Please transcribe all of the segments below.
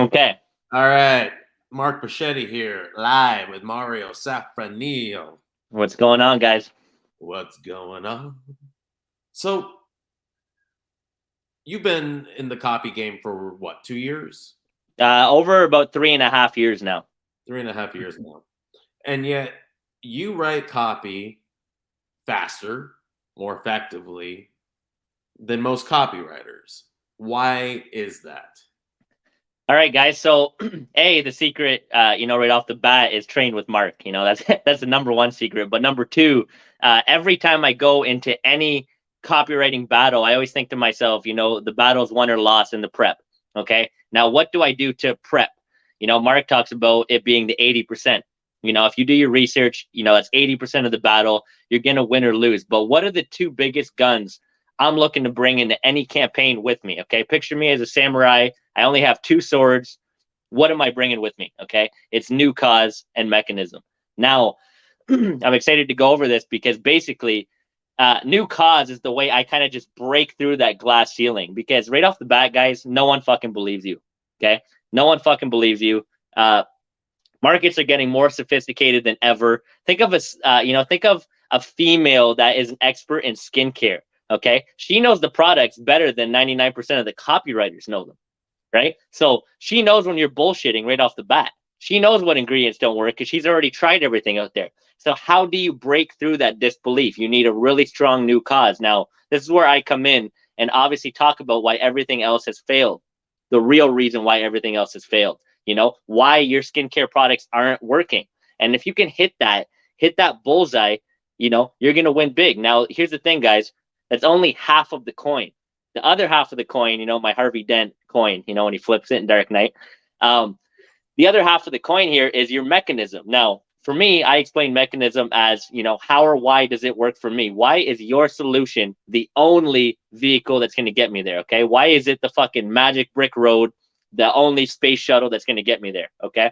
Okay. All right. Mark Pachetti here, live with Mario Safranillo. What's going on, guys? What's going on? So, you've been in the copy game for what, 2 years? Over about 3.5 years now. 3.5 years now. And yet, you write copy faster, more effectively than most copywriters. Why is that? All right, guys. So, the secret, right off the bat, is train with Mark. That's the number one secret. But number two, every time I go into any copywriting battle, I always think to myself, the battle's won or lost in the prep. Okay. Now, what do I do to prep? Mark talks about it being the 80%. If you do your research, that's 80% of the battle. You're gonna win or lose. But what are the two biggest guns I'm looking to bring into any campaign with me? Okay, picture me as a samurai. I only have two swords. What am I bringing with me? Okay, it's new cause and mechanism. Now, I'm excited to go over this because basically, new cause is the way I kind of just break through that glass ceiling. Because right off the bat, guys, no one fucking believes you. Okay, no one fucking believes you. Markets are getting more sophisticated than ever. Think of a female that is an expert in skincare. Okay, she knows the products better than 99% of the copywriters know them, right? So she knows when you're bullshitting right off the bat. She knows what ingredients don't work because she's already tried everything out there. So how do you break through that disbelief? You need a really strong new cause. Now, this is where I come in and obviously talk about why everything else has failed. The real reason why everything else has failed. Why your skincare products aren't working. And if you can hit that bullseye, you're going to win big. Now, here's the thing, guys. That's only half of the coin. The other half of the coin, my Harvey Dent coin, when he flips it in Dark Knight. The other half of the coin here is your mechanism. Now, for me, I explain mechanism as, how or why does it work for me? Why is your solution the only vehicle that's going to get me there? Okay. Why is it the fucking magic brick road, the only space shuttle that's going to get me there? Okay.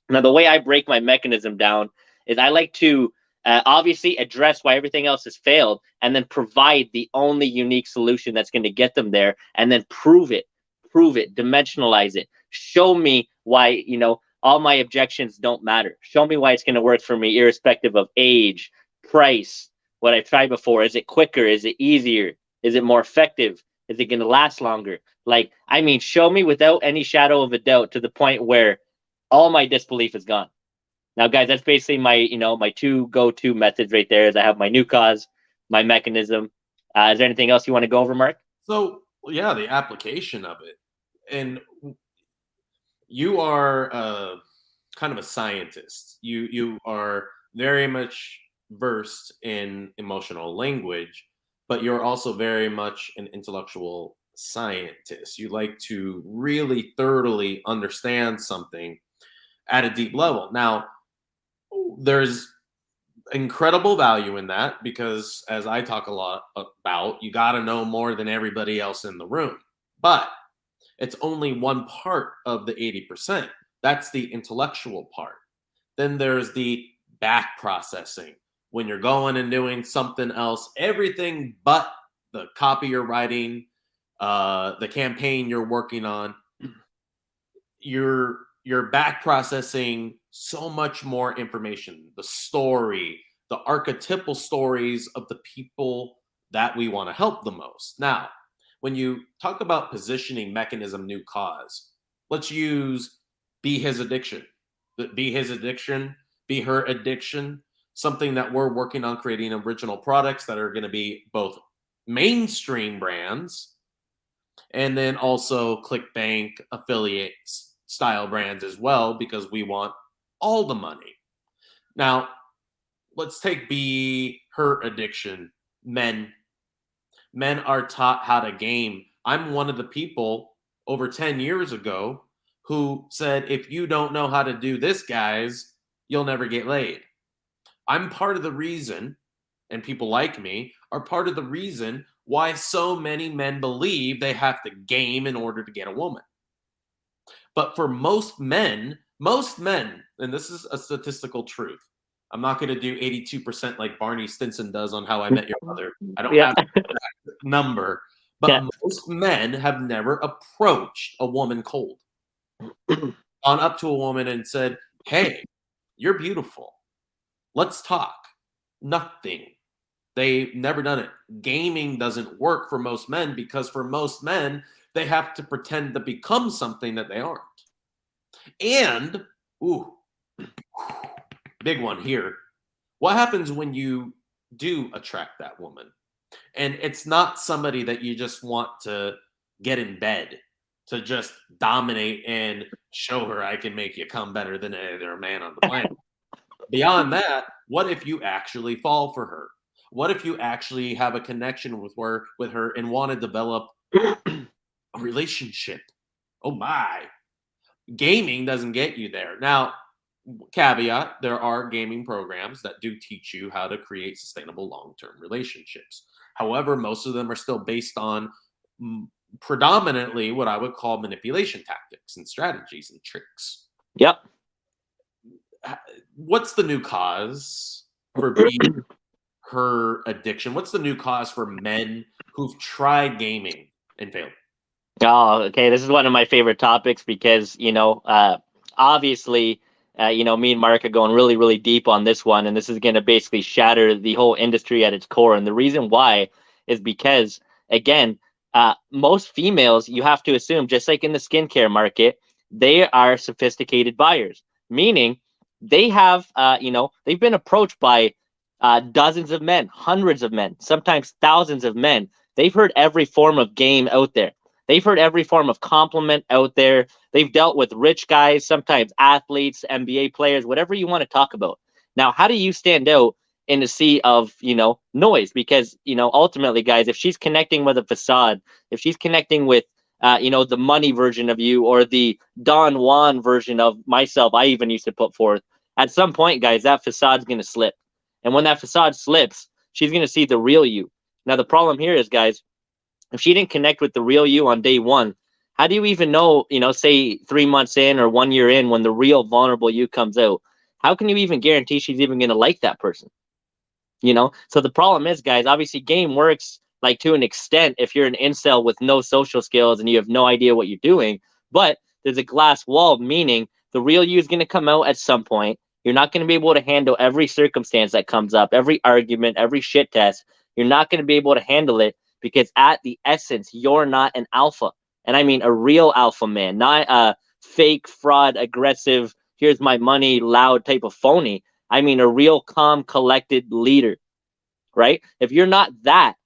Now, the way I break my mechanism down is I like to obviously address why everything else has failed and then provide the only unique solution that's going to get them there and then prove it, dimensionalize it. Show me why, all my objections don't matter. Show me why it's going to work for me, irrespective of age, price, what I've tried before. Is it quicker? Is it easier? Is it more effective? Is it going to last longer? Show me without any shadow of a doubt to the point where all my disbelief is gone. Now, guys, that's basically my two go-to methods right there. Is I have my new cause, my mechanism. Is there anything else you want to go over, Mark? So, yeah, the application of it. And you are kind of a scientist. You are very much versed in emotional language, but you're also very much an intellectual scientist. You like to really thoroughly understand something at a deep level. Now, there's incredible value in that because, as I talk a lot about, you got to know more than everybody else in the room. But it's only one part of the 80%. That's the intellectual part. Then there's the back processing. When you're going and doing something else, everything but the copy you're writing, the campaign you're working on, you're back processing so much more information, the story, the archetypal stories of the people that we want to help the most. Now, when you talk about positioning mechanism new cause, let's use be his addiction. Be his addiction, be her addiction, something that we're working on creating original products that are going to be both mainstream brands and then also ClickBank affiliate style brands as well, because we want all the money. Now, let's take be her addiction. Men are taught how to game. I'm one of the people over 10 years ago who said, if you don't know how to do this, guys, you'll never get laid. I'm part of the reason, and people like me are part of the reason why so many men believe they have to game in order to get a woman. But for most men, and this is a statistical truth, I'm not going to do 82% like Barney Stinson does on How I Met Your Mother. I don't have that number. But most men have never approached a woman cold. gone up to a woman and said, "Hey, you're beautiful. Let's talk." Nothing. They've never done it. Gaming doesn't work for most men because for most men, they have to pretend to become something that they aren't. And, ooh, big one here. What happens when you do attract that woman? And it's not somebody that you just want to get in bed to just dominate and show her I can make you come better than any other man on the planet. Beyond that, what if you actually fall for her? What if you actually have a connection with her and want to develop a relationship? Oh my. Gaming doesn't get you there. Now, caveat, there are gaming programs that do teach you how to create sustainable long-term relationships. However, most of them are still based on mm, predominantly what I would call manipulation tactics and strategies and tricks. Yep. What's the new cause for being her addiction? What's the new cause for men who've tried gaming and failed? Oh, okay. This is one of my favorite topics because, obviously, me and Mark are going really, really deep on this one, and this is going to basically shatter the whole industry at its core. And the reason why is because, again, most females, you have to assume, just like in the skincare market, they are sophisticated buyers, meaning they have, they've been approached by dozens of men, hundreds of men, sometimes thousands of men. They've heard every form of game out there. They've heard every form of compliment out there. They've dealt with rich guys, sometimes athletes, NBA players, whatever you want to talk about. Now, how do you stand out in a sea of, noise? Because, ultimately, guys, if she's connecting with a facade, if she's connecting with, the money version of you or the Don Juan version of myself, I even used to put forth, at some point, guys, that facade's going to slip. And when that facade slips, she's going to see the real you. Now, the problem here is, guys, if she didn't connect with the real you on day one, how do you even know, say 3 months in or 1 year in when the real vulnerable you comes out? How can you even guarantee she's even going to like that person? So the problem is, guys, obviously game works like to an extent if you're an incel with no social skills and you have no idea what you're doing. But there's a glass wall, meaning the real you is going to come out at some point. You're not going to be able to handle every circumstance that comes up, every argument, every shit test. You're not going to be able to handle it because at the essence, you're not an alpha. And I mean a real alpha man, not a fake, fraud, aggressive, here's my money, loud type of phony. I mean a real calm, collected leader, right? If you're not that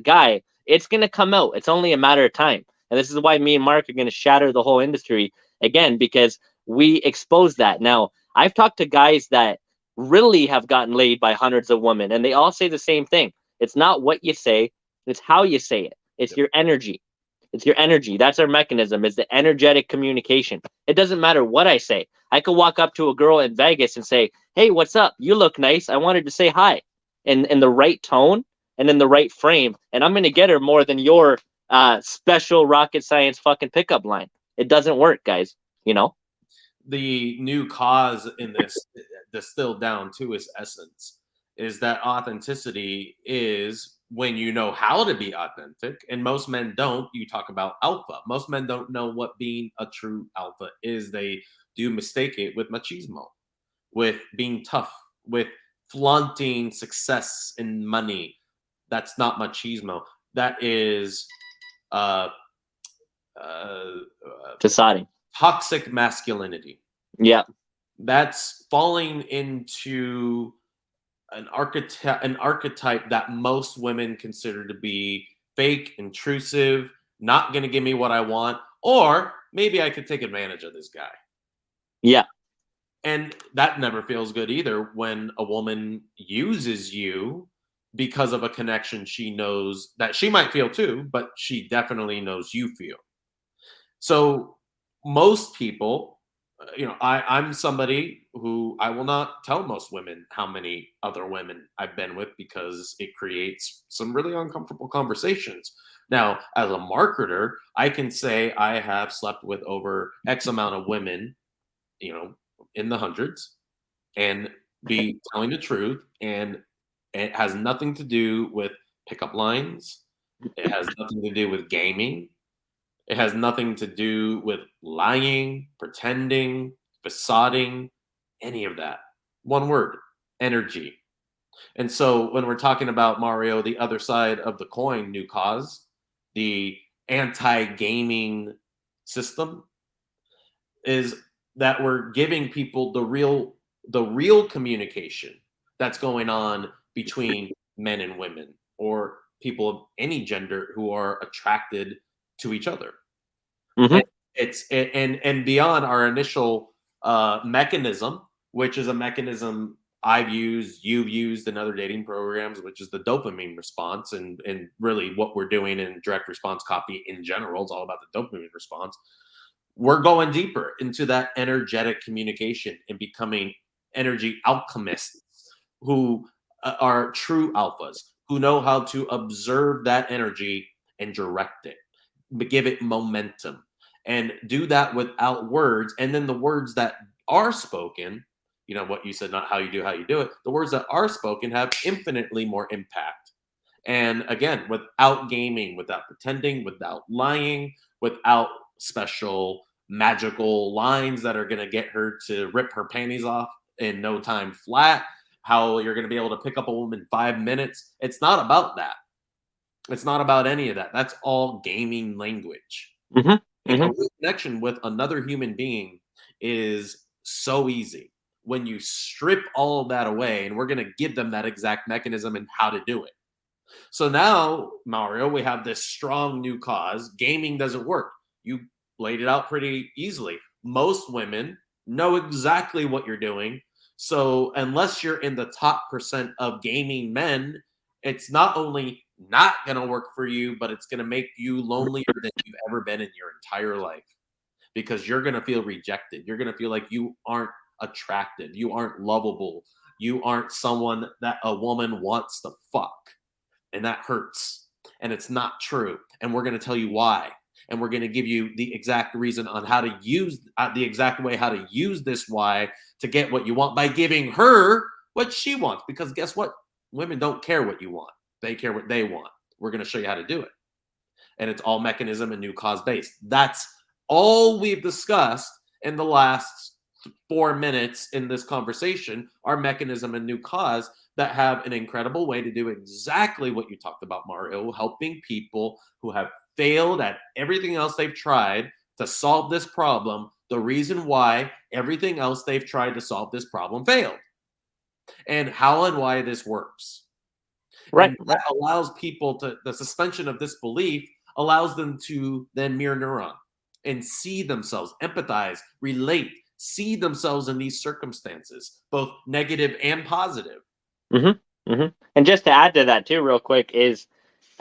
guy, it's going to come out. It's only a matter of time. And this is why me and Mark are going to shatter the whole industry again, because we expose that. Now, I've talked to guys that really have gotten laid by hundreds of women, and they all say the same thing. It's not what you say, it's how you say it. It's your energy. It's your energy. That's our mechanism, is the energetic communication. It doesn't matter what I say. I could walk up to a girl in Vegas and say, hey, what's up? You look nice. I wanted to say hi in the right tone and in the right frame. And I'm going to get her more than your special rocket science fucking pickup line. It doesn't work, guys. The new cause in this, distilled down to its essence, is that authenticity is when you know how to be authentic, and most men don't. You talk about alpha. Most men don't know what being a true alpha is. They do mistake it with machismo, with being tough, with flaunting success and money. That's not machismo. That is uh, uh, Deciding. toxic masculinity. Yeah. That's falling into an archetype that most women consider to be fake, intrusive, not going to give me what I want, or maybe I could take advantage of this guy. Yeah. And that never feels good either when a woman uses you because of a connection she knows that she might feel too, but she definitely knows you feel. So most people, I'm somebody who I will not tell most women how many other women I've been with because it creates some really uncomfortable conversations. Now, as a marketer, I can say I have slept with over X amount of women, in the hundreds, and be telling the truth. And it has nothing to do with pickup lines. It has nothing to do with gaming. It has nothing to do with lying, pretending, facading, any of that. One word, energy. And so when we're talking about Mario, the other side of the coin, new cause, the anti-gaming system, is that we're giving people the real communication that's going on between men and women or people of any gender who are attracted to each other. Mm-hmm. And and beyond our initial mechanism, which is a mechanism I've used, you've used in other dating programs, which is the dopamine response, and really what we're doing in direct response copy in general is all about the dopamine response. We're going deeper into that energetic communication and becoming energy alchemists who are true alphas, who know how to observe that energy and direct it, give it momentum, and do that without words. And then the words that are spoken, what you said, not how you do it, the words that are spoken have infinitely more impact. And again, without gaming, without pretending, without lying, without special magical lines that are going to get her to rip her panties off in no time flat, how you're going to be able to pick up a woman in 5 minutes. It's not about that. It's not about any of that. That's all gaming language. Mm-hmm. And a Mm-hmm. real connection with another human being is so easy when you strip all of that away, and we're going to give them that exact mechanism and how to do it. So now, Mario, we have this strong new cause. Gaming doesn't work. You laid it out pretty easily. Most women know exactly what you're doing. So unless you're in the top percent of gaming men, it's not only not going to work for you, but it's going to make you lonelier than you've ever been in your entire life, because you're going to feel rejected. You're going to feel like you aren't attractive. You aren't lovable. You aren't someone that a woman wants to fuck. And that hurts. And it's not true. And we're going to tell you why. And we're going to give you the exact reason on how to use the exact way how to use this why to get what you want by giving her what she wants. Because guess what? Women don't care what you want, they care what they want. We're going to show you how to do it. And it's all mechanism and new cause based. That's all we've discussed in the last 4 minutes in this conversation are mechanism and new cause that have an incredible way to do exactly what you talked about, Mario, helping people who have failed at everything else they've tried to solve this problem, the reason why everything else they've tried to solve this problem failed, and how and why this works. Right. And that allows people to, the suspension of disbelief allows them to then mirror neuron and see themselves, empathize, relate, see themselves in these circumstances, both negative and positive. Mm-hmm. Mm-hmm. And just to add to that too, real quick, is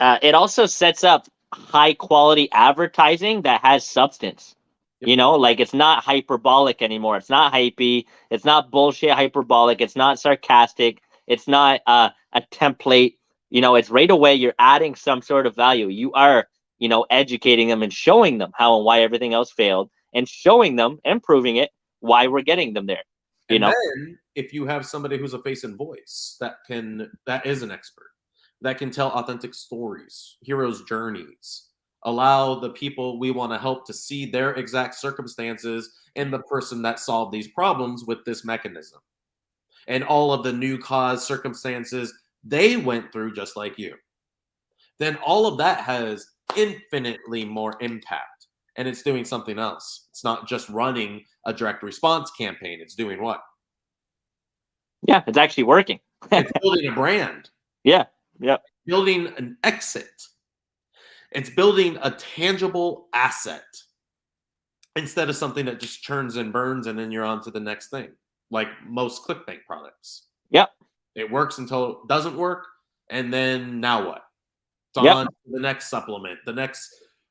it also sets up high quality advertising that has substance. Yep. Like it's not hyperbolic anymore. It's not hypey. It's not bullshit hyperbolic. It's not sarcastic. It's not a template. It's right away you're adding some sort of value. You are, educating them and showing them how and why everything else failed, and showing them and proving it why we're getting them there. And then if you have somebody who's a face and voice that is an expert, that can tell authentic stories, heroes' journeys, allow the people we want to help to see their exact circumstances in the person that solved these problems with this mechanism, and all of the new cause circumstances they went through just like you, then all of that has infinitely more impact, and it's doing something else. It's not just running a direct response campaign. It's doing what? Yeah, it's actually working. It's building a brand. Yeah. Yep. Building an exit. It's building a tangible asset instead of something that just churns and burns and then you're on to the next thing, like most clickbait products. Yep. It works until it doesn't work, and then now what? It's Yep. on to the next supplement, the next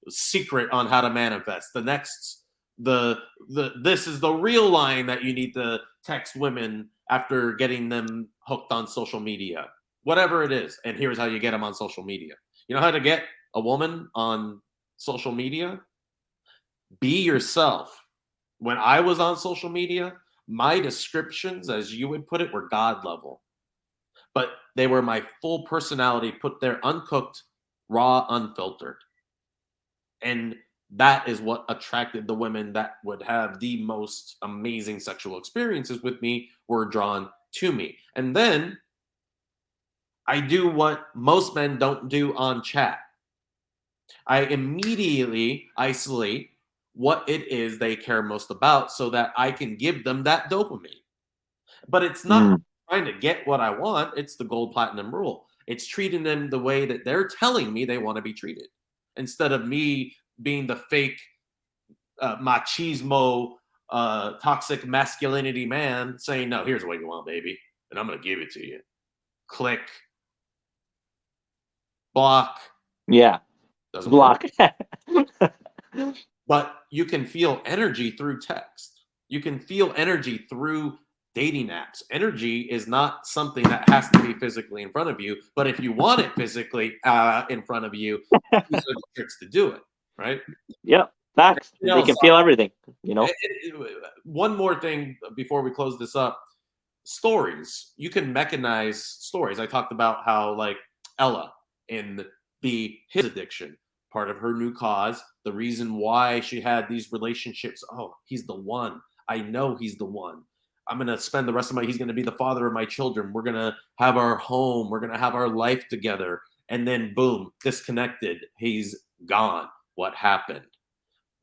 secret on how to manifest, the next this is the real line that you need to text women after getting them hooked on social media, whatever it is. And here's how you get them on social media. You know how to get a woman on social media? Be yourself. When I was on social media, my descriptions, as you would put it, were God level, but they were my full personality put there, uncooked, raw, unfiltered. And that is what attracted the women that would have the most amazing sexual experiences with me were drawn to me. And then I do what most men don't do on chat. I immediately isolate what it is they care most about so that I can give them that dopamine. But it's not Mm. trying to get what I want, it's the gold platinum rule. It's treating them the way that they're telling me they want to be treated instead of me being the fake machismo, toxic masculinity man saying, no, here's what you want, baby, and I'm going to give it to you. Click, block, Yeah. doesn't work. Block. But you can feel energy through text. You can feel energy through dating apps. Energy is not something that has to be physically in front of you, but if you want it physically in front of you, these are the tricks to do it, right? Yep. Facts. You They know, can feel everything, you know? one more thing before we close this up. Stories. You can mechanize stories. I talked about how, like, Ella in his addiction, part of her new cause, the reason why she had these relationships. Oh, he's the one. I know he's the one. I'm going to spend the rest of he's going to be the father of my children. We're going to have our home. We're going to have our life together. And then boom, disconnected. He's gone. What happened?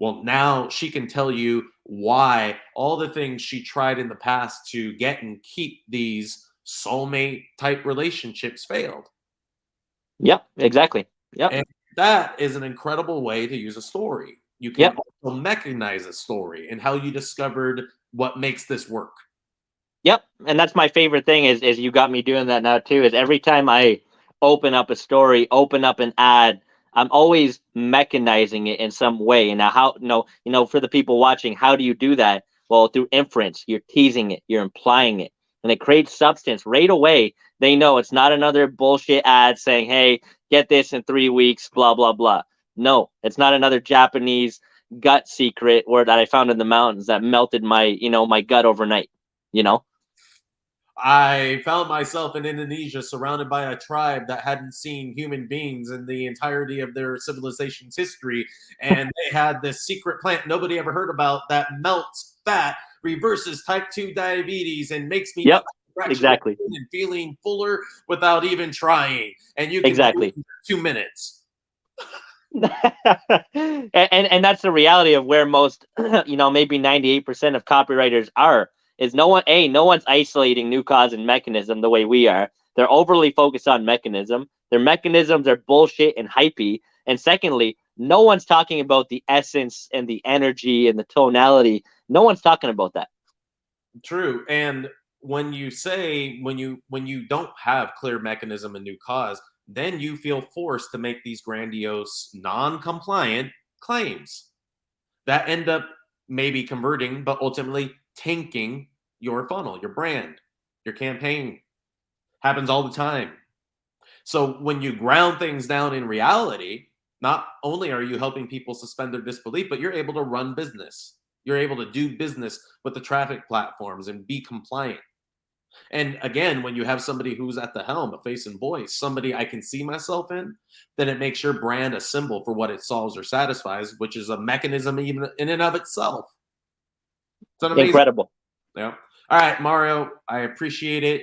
Well, now she can tell you why all the things she tried in the past to get and keep these soulmate type relationships failed. Yep, exactly. Yep. And that is an incredible way to use a story. You can Yep. also mechanize a story and how you discovered what makes this work. Yep. And that's my favorite thing is you got me doing that now too, is every time I open up a story, open up an ad, I'm always mechanizing it in some way. And now how for the people watching, how do you do that? Well, through inference, you're teasing it, you're implying it, and it creates substance right away. They know it's not another bullshit ad saying, hey, get this in 3 weeks, blah, blah, blah. No, it's not another Japanese gut secret or that I found in the mountains that melted my gut overnight, you know? I found myself in Indonesia surrounded by a tribe that hadn't seen human beings in the entirety of their civilization's history. And they had this secret plant nobody ever heard about that melts fat, reverses type 2 diabetes, and makes me Yep, eat exactly. and feeling fuller without even trying. And you can do it Exactly. in 2 minutes. and that's the reality of where most maybe 98% of copywriters are, is no one's isolating new cause and mechanism the way we are. They're overly focused on mechanism. Their mechanisms are bullshit and hypey. And secondly, no one's talking about the essence and the energy and the tonality. No one's talking about that. True. And when you don't have clear mechanism and new cause, then you feel forced to make these grandiose, non-compliant claims that end up maybe converting, but ultimately tanking your funnel, your brand, your campaign. Happens all the time. So when you ground things down in reality, not only are you helping people suspend their disbelief, but you're able to run business. You're able to do business with the traffic platforms and be compliant. And again, when you have somebody who's at the helm, a face and voice, somebody I can see myself in, then it makes your brand a symbol for what it solves or satisfies, which is a mechanism even in and of itself. It's an amazing. Incredible. Yeah. All right, Mario, I appreciate it.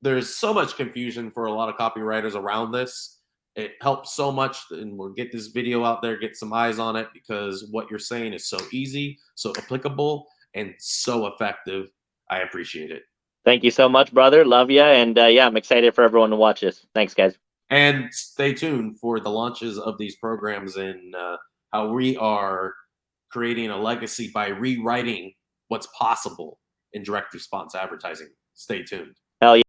There's so much confusion for a lot of copywriters around this. It helps so much, and we'll get this video out there, get some eyes on it, because what you're saying is so easy, so applicable, and so effective. I appreciate it. Thank you so much, brother. Love you. And I'm excited for everyone to watch this. Thanks, guys. And stay tuned for the launches of these programs and how we are creating a legacy by rewriting what's possible in direct response advertising. Stay tuned. Hell yeah.